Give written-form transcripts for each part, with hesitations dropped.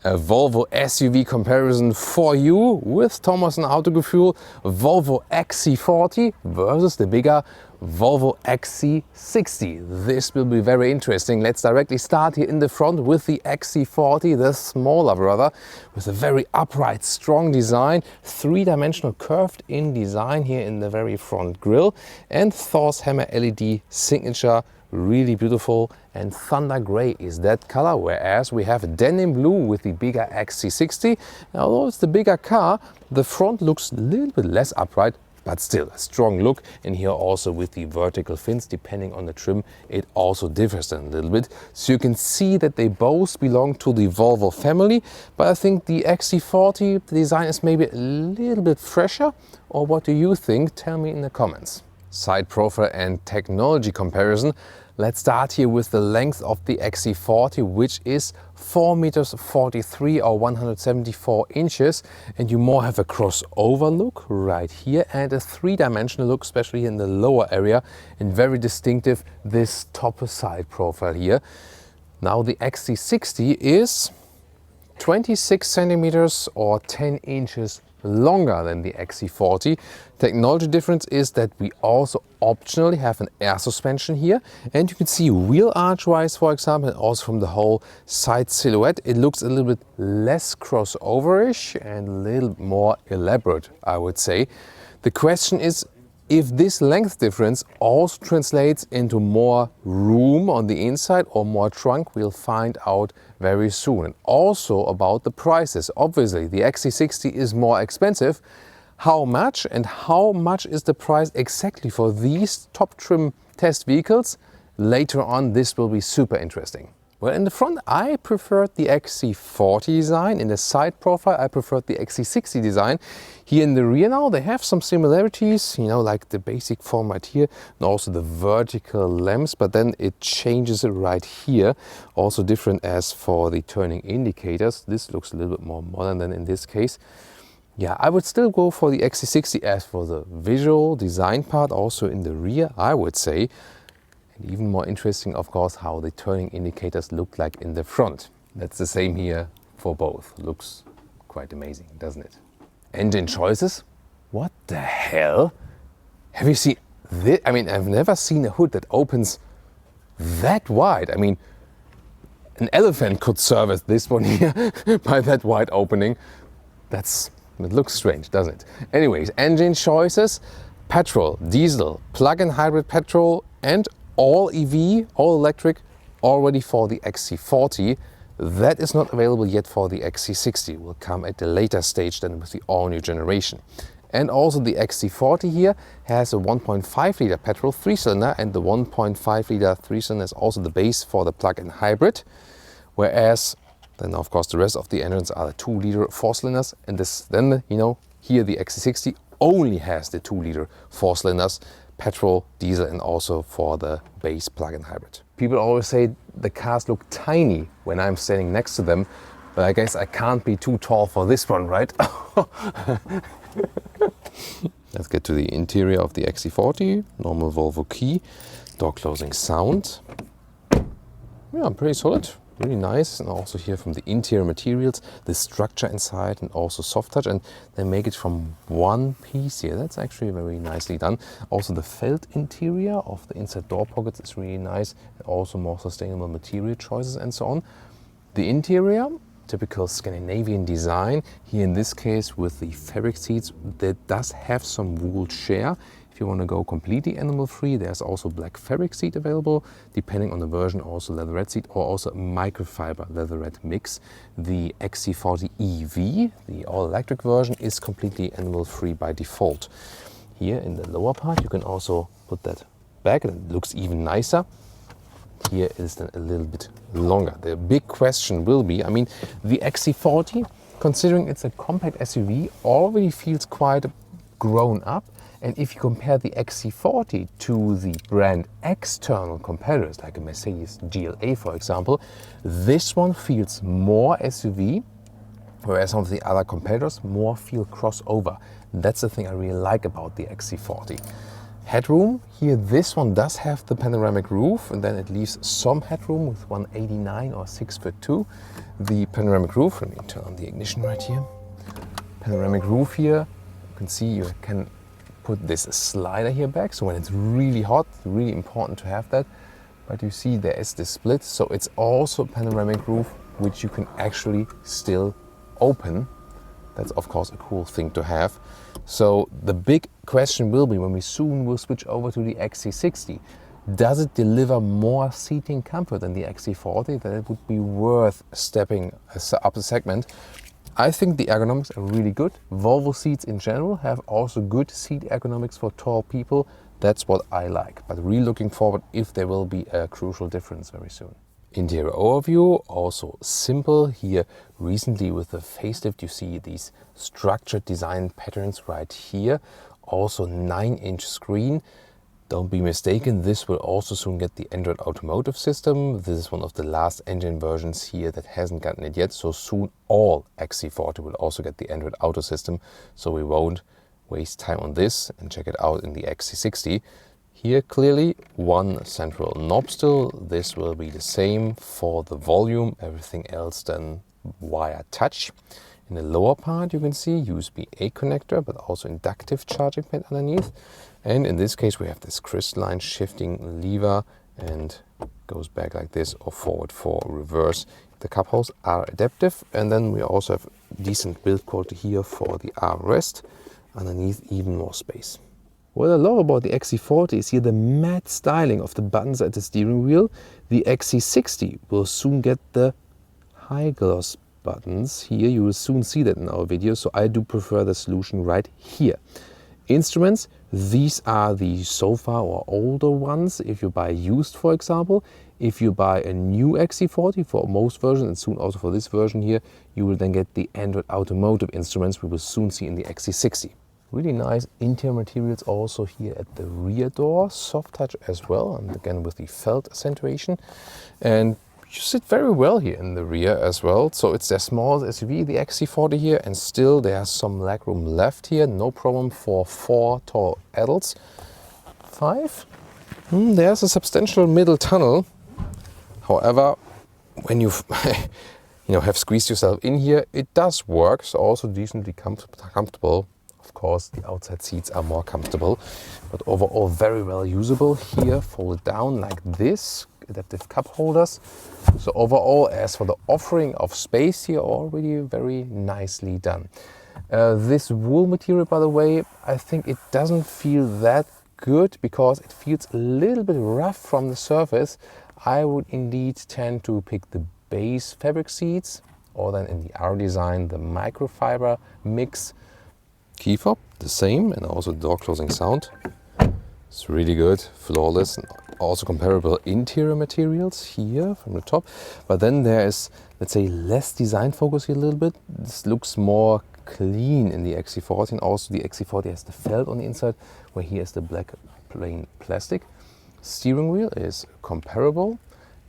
A Volvo SUV comparison for you with Thomas Autogefühl Volvo XC40 versus the bigger Volvo XC60. This will be very interesting. Let's directly start here in the front with the XC40, the smaller brother, with a very upright, strong design, three-dimensional curved in design here in the very front grille, and Thor's Hammer LED signature. Really beautiful, and thunder grey is that color, whereas we have denim blue with the bigger XC60. Although it's the bigger car, the front looks a little bit less upright, but still a strong look. And here also with the vertical fins, depending on the trim, it also differs a little bit. So you can see that they both belong to the Volvo family, but I think the XC40, the design is maybe a little bit fresher. Or what do you think? Tell me in the comments. Side profile and technology comparison. Let's start here with the length of the XC40, which is 4 meters 43 or 174 inches, and you more have a crossover look right here and a three-dimensional look, especially in the lower area, and very distinctive this top side profile here. Now the XC60 is 26 centimeters or 10 inches longer than the XC40. Technology difference is that we also optionally have an air suspension here, and you can see wheel arch rise, for example, and also from the whole side silhouette it looks a little bit less crossoverish and a little more elaborate, I would say. The question is if this length difference also translates into more room on the inside or more trunk. We'll find out very soon. And also about the prices. Obviously the XC60 is more expensive. How much, and how much is the price exactly for these top trim test vehicles? Later on this will be super interesting. Well, in the front I preferred the XC40 design. In the side profile I preferred the XC60 design. Here in the rear now they have some similarities, you know, like the basic format here and also the vertical lamps, but then it changes it right here. Also different as for the turning indicators. This looks a little bit more modern than in this case. Yeah, I would still go for the XC60 as for the visual design part, also in the rear, I would say. And even more interesting, of course, how the turning indicators look like in the front. That's the same here for both. Looks quite amazing, doesn't it? Engine choices? What the hell? Have you seen this? I mean, I've never seen a hood that opens that wide. I mean, an elephant could service this one here by that wide opening. It looks strange, doesn't it? Anyways, engine choices: petrol, diesel, plug-in hybrid petrol, and all EV, all electric, already for the XC40. That is not available yet for the XC60. Will come at a later stage than with the all-new generation. And also the XC40 here has a 1.5 liter petrol 3-cylinder, and the 1.5 liter 3-cylinder is also the base for the plug-in hybrid. Whereas then of course the rest of the engines are the 2 liter 4-cylinders, and then you know, here the XC60 only has the 2 liter 4-cylinders, petrol, diesel, and also for the base plug-in hybrid. People always say the cars look tiny when I'm standing next to them, but I guess I can't be too tall for this one, right? Let's get to the interior of the XC40. Normal Volvo key, door closing sound. Yeah, pretty solid. Really nice. And also here from the interior materials, the structure inside, and also soft touch, and they make it from one piece here. That's actually very nicely done. Also the felt interior of the inside door pockets is really nice, and also more sustainable material choices and so on. The interior, typical Scandinavian design, here in this case with the fabric seats that does have some wool share. If you want to go completely animal free, there's also black fabric seat available, depending on the version, also leatherette seat or also microfiber leatherette mix. The XC40 EV, the all-electric version, is completely animal free by default. Here in the lower part you can also put that back, and it looks even nicer. Here is then a little bit longer. The big question will be, I mean, the XC40, considering it's a compact SUV, already feels quite grown up. And if you compare the XC40 to the brand external competitors, like a Mercedes GLA for example, this one feels more SUV, whereas some of the other competitors more feel crossover. That's the thing I really like about the XC40. Headroom, here this one does have the panoramic roof, and then it leaves some headroom with 189 or 6'2". The panoramic roof, let me turn on the ignition right here. Panoramic roof here, you can see you can put this slider here back, so when it's really hot, really important to have that. But you see there is this split, so it's also a panoramic roof which you can actually still open. That's of course a cool thing to have. So the big question will be when we soon will switch over to the XC60, does it deliver more seating comfort than the XC40 that it would be worth stepping up a segment? I think the ergonomics are really good. Volvo seats in general have also good seat ergonomics for tall people. That's what I like, but really looking forward if there will be a crucial difference very soon. Interior overview, also simple here. Recently with the facelift you see these structured design patterns right here. Also 9-inch screen. Don't be mistaken, this will also soon get the Android Automotive system. This is one of the last engine versions here that hasn't gotten it yet. So soon all XC40 will also get the Android Auto system. So we won't waste time on this and check it out in the XC60. Here clearly one central knob still. This will be the same for the volume, everything else done via touch. In the lower part you can see USB-A connector, but also inductive charging pad underneath. And in this case we have this crystalline shifting lever and goes back like this or forward for reverse. The cup holes are adaptive, and then we also have decent build quality here for the armrest. Underneath even more space. What I love about the XC40 is here the matte styling of the buttons at the steering wheel. The XC60 will soon get the high gloss buttons here. You will soon see that in our video, so I do prefer the solution right here. Instruments, these are the so far or older ones if you buy used, for example. If you buy a new XC40 for most versions, and soon also for this version here, you will then get the Android Automotive instruments we will soon see in the XC60. Really nice interior materials also here at the rear door, soft touch as well, and again with the felt accentuation. And you sit very well here in the rear as well. So it's the smallest SUV, the XC40 here, and still there's some legroom left here. No problem for 4 tall adults. 5? There's a substantial middle tunnel. However, when you have squeezed yourself in here, it does work. So also decently comfortable. Of course, the outside seats are more comfortable, but overall very well usable. Here, folded down like this, adaptive cup holders. So overall, as for the offering of space here, already very nicely done. This wool material, by the way, I think it doesn't feel that good because it feels a little bit rough from the surface. I would indeed tend to pick the base fabric seats, or then in the R design, the microfiber mix. Key fob, the same, and also door closing sound. It's really good, flawless, and also comparable interior materials here from the top. But then there is, let's say, less design focus here a little bit. This looks more clean in the XC40, and also the XC40 has the felt on the inside, where here is the black plain plastic. Steering wheel is comparable,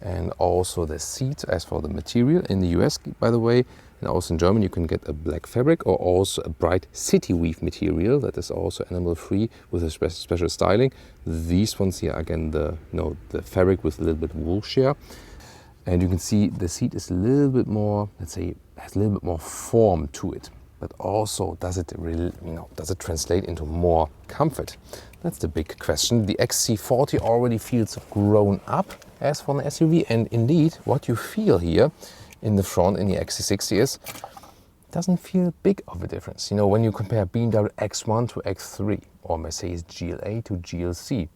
and also the seat. As for the material in the US, by the way, and also in Germany, you can get a black fabric or also a bright city weave material that is also animal free with a special styling. These ones here, again, the fabric with a little bit wool share. And you can see the seat is a little bit more, let's say, has a little bit more form to it. But also, does it really, does it translate into more comfort? That's the big question. The XC40 already feels grown up as for an SUV, and indeed, what you feel here in the front in the XC60 is doesn't feel big of a difference. When you compare BMW X1 to X3 or Mercedes GLA to GLC,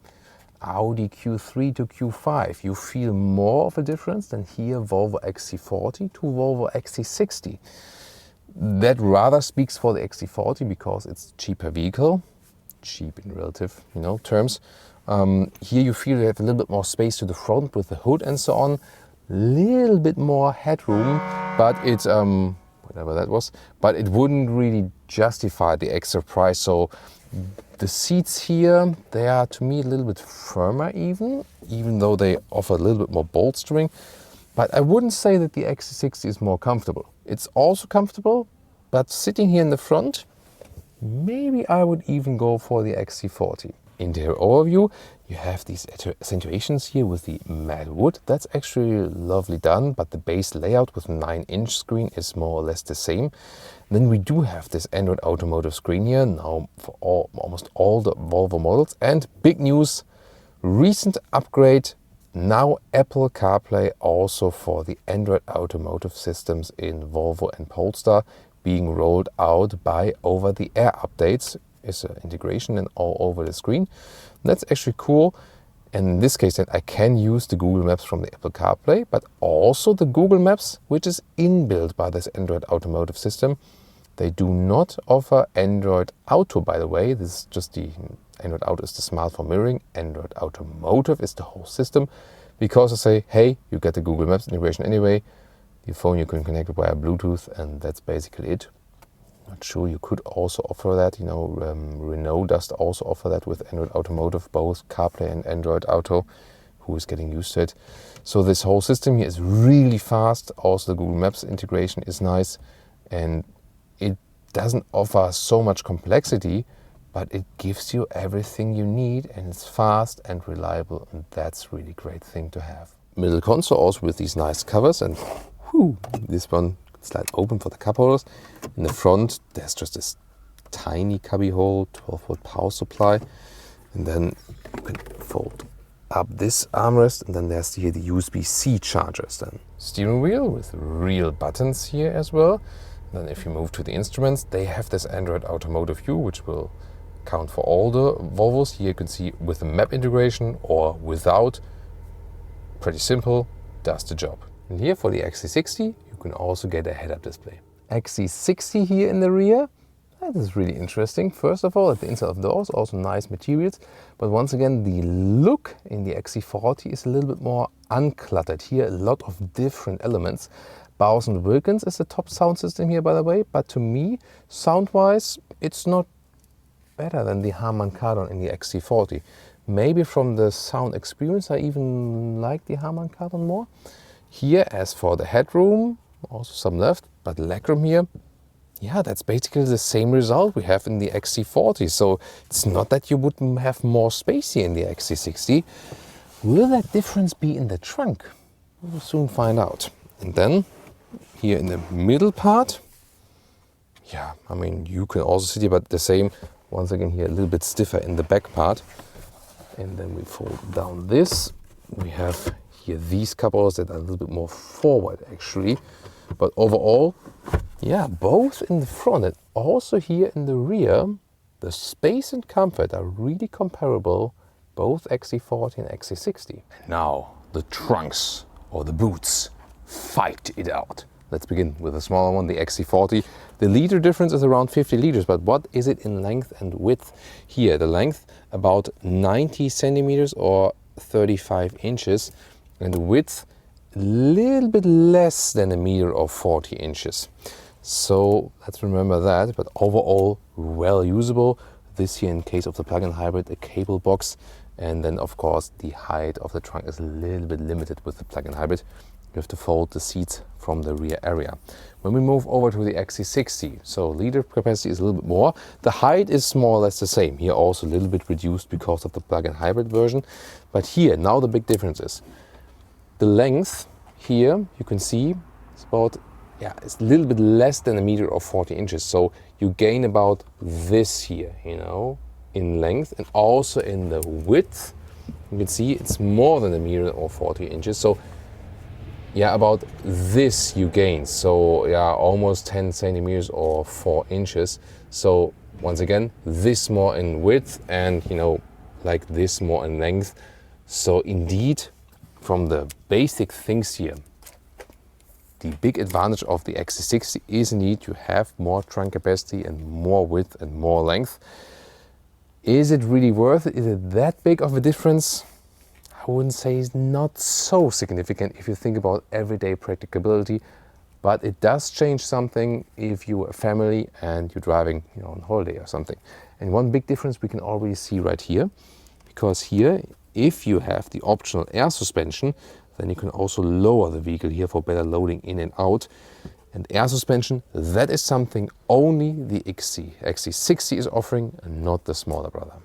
Audi Q3 to Q5, you feel more of a difference than here Volvo XC40 to Volvo XC60. That rather speaks for the XC40 because it's a cheaper vehicle, cheap in relative terms. Here you feel you have a little bit more space to the front with the hood and so on. Little bit more headroom, but it's whatever that was, but it wouldn't really justify the extra price. So the seats here, they are to me a little bit firmer even though they offer a little bit more bolstering. But I wouldn't say that the XC60 is more comfortable. It's also comfortable, but sitting here in the front, maybe I would even go for the XC40. interior overview. You have these accentuations here with the matte wood. That's actually lovely done, but the base layout with 9-inch screen is more or less the same. Then we do have this Android Automotive screen here now for almost all the Volvo models. And big news, recent upgrade, now Apple CarPlay also for the Android Automotive systems in Volvo and Polestar being rolled out by over-the-air updates. Is an integration and all over the screen. That's actually cool. And in this case, then I can use the Google Maps from the Apple CarPlay, but also the Google Maps, which is inbuilt by this Android Automotive system. They do not offer Android Auto, by the way. This is just the Android Auto is the smartphone mirroring. Android Automotive is the whole system, because I say, hey, you get the Google Maps integration anyway. Your phone you can connect it via Bluetooth, and that's basically it. Not sure, you could also offer that, Renault does also offer that with Android Automotive, both CarPlay and Android Auto, who is getting used to it. So this whole system here is really fast. Also the Google Maps integration is nice, and it doesn't offer so much complexity, but it gives you everything you need, and it's fast and reliable, and that's really great thing to have. Middle console also with these nice covers, and this one slide open for the cup holders. In the front, there's just this tiny cubby hole, 12-volt power supply, and then you can fold up this armrest, and then there's here the USB-C chargers. Then steering wheel with real buttons here as well. Then if you move to the instruments, they have this Android Automotive view, which will count for all the Volvos. Here you can see with the map integration or without. Pretty simple, does the job. And here for the XC60, you can also get a head-up display. XC60 here in the rear. That is really interesting. First of all, at the inside of the doors, also nice materials. But once again, the look in the XC40 is a little bit more uncluttered. Here, a lot of different elements. Bowers & Wilkins is the top sound system here, by the way. But to me, sound-wise, it's not better than the Harman Kardon in the XC40. Maybe from the sound experience, I even like the Harman Kardon more. Here, as for the headroom, also some left, but legroom here, yeah, that's basically the same result we have in the XC40. So it's not that you would have more space here in the XC60. Will that difference be in the trunk? We'll soon find out. And then here in the middle part, yeah, I mean, you can also sit here, but the same, once again here, a little bit stiffer in the back part. And then we fold down this. We have here these cup holders that are a little bit more forward actually. But overall, yeah, both in the front and also here in the rear, the space and comfort are really comparable, both XC40 and XC60. And now the trunks or the boots, fight it out. Let's begin with the smaller one, the XC40. The liter difference is around 50 liters, but what is it in length and width? Here, the length about 90 centimeters or 35 inches, and the width a little bit less than a meter or 40 inches. So let's remember that, but overall well usable. This here in case of the plug-in hybrid, a cable box, and then of course the height of the trunk is a little bit limited with the plug-in hybrid. You have to fold the seats from the rear area. When we move over to the XC60, so liter capacity is a little bit more. The height is more or less the same. Here also a little bit reduced because of the plug-in hybrid version. But here, now the big difference is the length here, you can see it's about, yeah, it's a little bit less than a meter or 40 inches. So you gain about this here, in length, and also in the width. You can see it's more than a meter or 40 inches. So yeah, about this you gain. So yeah, almost 10 centimeters or 4 inches. So once again, this more in width and like this more in length. So indeed, from the basic things here, the big advantage of the XC60 is indeed you have more trunk capacity and more width and more length. Is it really worth it? Is it that big of a difference? I wouldn't say it's not so significant if you think about everyday practicability, but it does change something if you're a family and you're driving on holiday or something. And one big difference we can already see right here, because here, if you have the optional air suspension, then you can also lower the vehicle here for better loading in and out. And air suspension, that is something only the XC60 is offering and not the smaller brother.